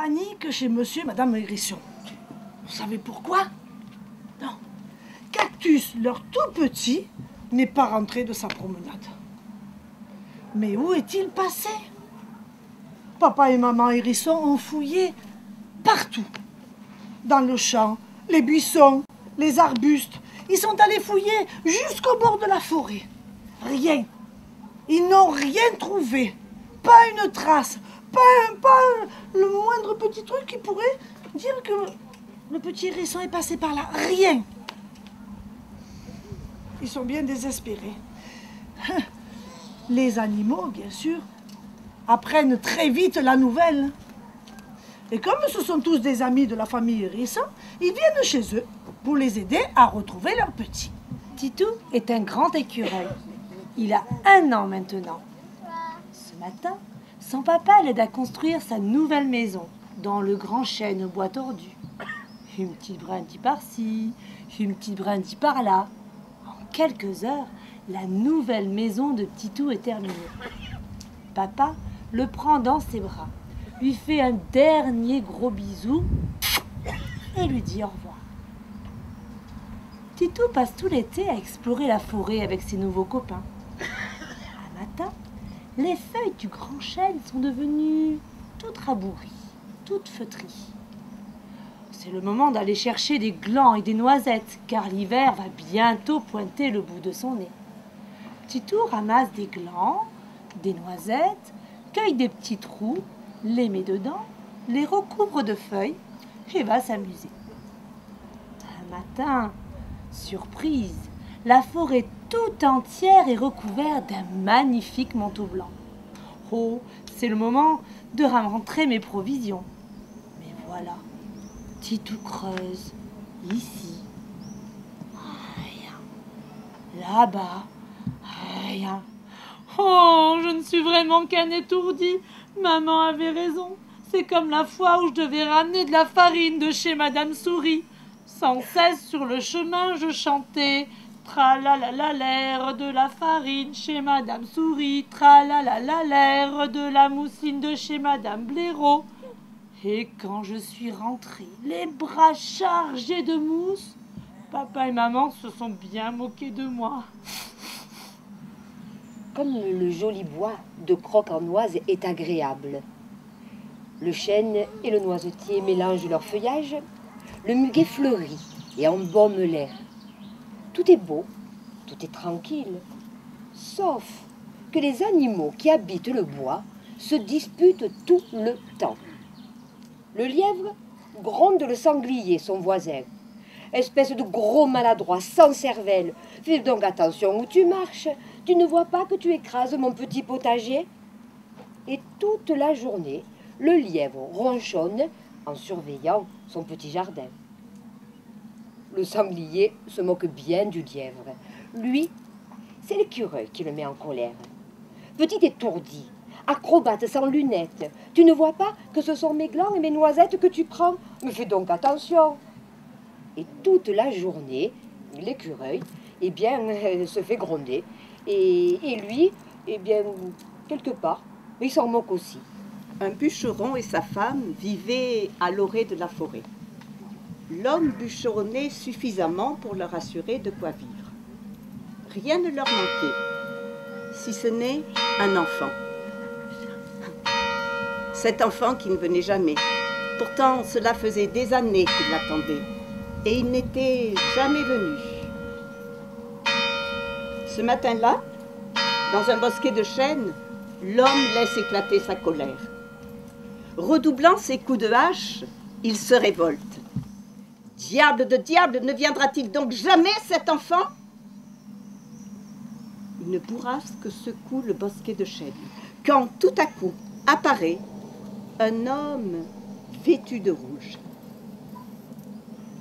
Panique chez monsieur et madame Hérisson. Vous savez pourquoi? Non. Cactus, leur tout petit, n'est pas rentré de sa promenade. Mais où est-il passé? Papa et maman Hérisson ont fouillé partout. Dans le champ, les buissons, les arbustes. Ils sont allés fouiller jusqu'au bord de la forêt. Rien. Ils n'ont rien trouvé. Pas une trace. Pas le moindre petit truc qui pourrait dire que le petit hérisson est passé par là. Rien. Ils sont bien désespérés. Les animaux, bien sûr, apprennent très vite la nouvelle. Et comme ce sont tous des amis de la famille Hérisson, ils viennent chez eux pour les aider à retrouver leur petit. Titou est un grand écureuil. Il a 1 an maintenant. Ce matin, son papa l'aide à construire sa nouvelle maison dans le grand chêne au bois tordu. Une petite brindille par-ci, une petite brindille par-là. En quelques heures, la nouvelle maison de Titou est terminée. Papa le prend dans ses bras, lui fait un dernier gros bisou et lui dit au revoir. Titou passe tout l'été à explorer la forêt avec ses nouveaux copains. Un matin, les feuilles du grand chêne sont devenues toutes rabouries, toutes feutrées. C'est le moment d'aller chercher des glands et des noisettes, car l'hiver va bientôt pointer le bout de son nez. Titou ramasse des glands, des noisettes, cueille des petits trous, les met dedans, les recouvre de feuilles et va s'amuser. Un matin, surprise, la forêt tout entière est recouverte d'un magnifique manteau blanc. Oh, c'est le moment de rentrer mes provisions. Mais voilà, Titou creuse, ici, rien. Là-bas, rien. Oh, je ne suis vraiment qu'un étourdi. Maman avait raison. C'est comme la fois où je devais ramener de la farine de chez Madame Souris. Sans cesse sur le chemin, je chantais « Tralala l'air de la farine chez Madame Souris, tralala l'air de la mousseline de chez Madame Blaireau. » Et quand je suis rentrée, les bras chargés de mousse, papa et maman se sont bien moqués de moi. Comme le joli bois de croque-en-noise est agréable. Le chêne et le noisetier mélangent leur feuillage, le muguet fleurit et embaume l'air. Tout est beau, tout est tranquille, sauf que les animaux qui habitent le bois se disputent tout le temps. Le lièvre gronde le sanglier, son voisin. Espèce de gros maladroit, sans cervelle. Fais donc attention où tu marches. Tu ne vois pas que tu écrases mon petit potager? Et toute la journée, le lièvre ronchonne en surveillant son petit jardin. Le sanglier se moque bien du lièvre. Lui, c'est l'écureuil qui le met en colère. Petit étourdi, acrobate sans lunettes, tu ne vois pas que ce sont mes glands et mes noisettes que tu prends? Mais fais donc attention. Et toute la journée, l'écureuil, eh bien, se fait gronder. Et lui, eh bien, quelque part, il s'en moque aussi. Un bûcheron et sa femme vivaient à l'orée de la forêt. L'homme bûcheronnait suffisamment pour leur assurer de quoi vivre. Rien ne leur manquait, si ce n'est un enfant. Cet enfant qui ne venait jamais. Pourtant, cela faisait des années qu'il l'attendait. Et il n'était jamais venu. Ce matin-là, dans un bosquet de chênes, l'homme laisse éclater sa colère. Redoublant ses coups de hache, il se révolte. Diable de diable, ne viendra-t-il donc jamais cet enfant? Une bourrasque secoue le bosquet de chênes, quand tout à coup apparaît un homme vêtu de rouge.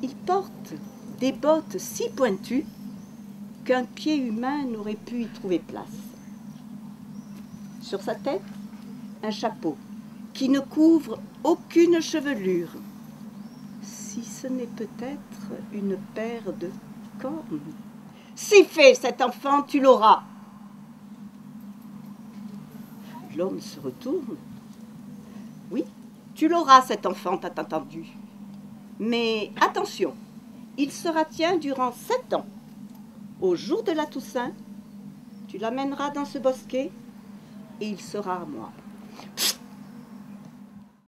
Il porte des bottes si pointues qu'un pied humain n'aurait pu y trouver place. Sur sa tête, un chapeau qui ne couvre aucune chevelure, si ce n'est peut-être une paire de cornes. Si fait cet enfant, tu l'auras. L'homme se retourne. Oui, Tu l'auras, cet enfant, t'as entendu. Mais attention, il sera tien durant 7 ans. Au jour de la Toussaint, tu l'amèneras dans ce bosquet et il sera à moi.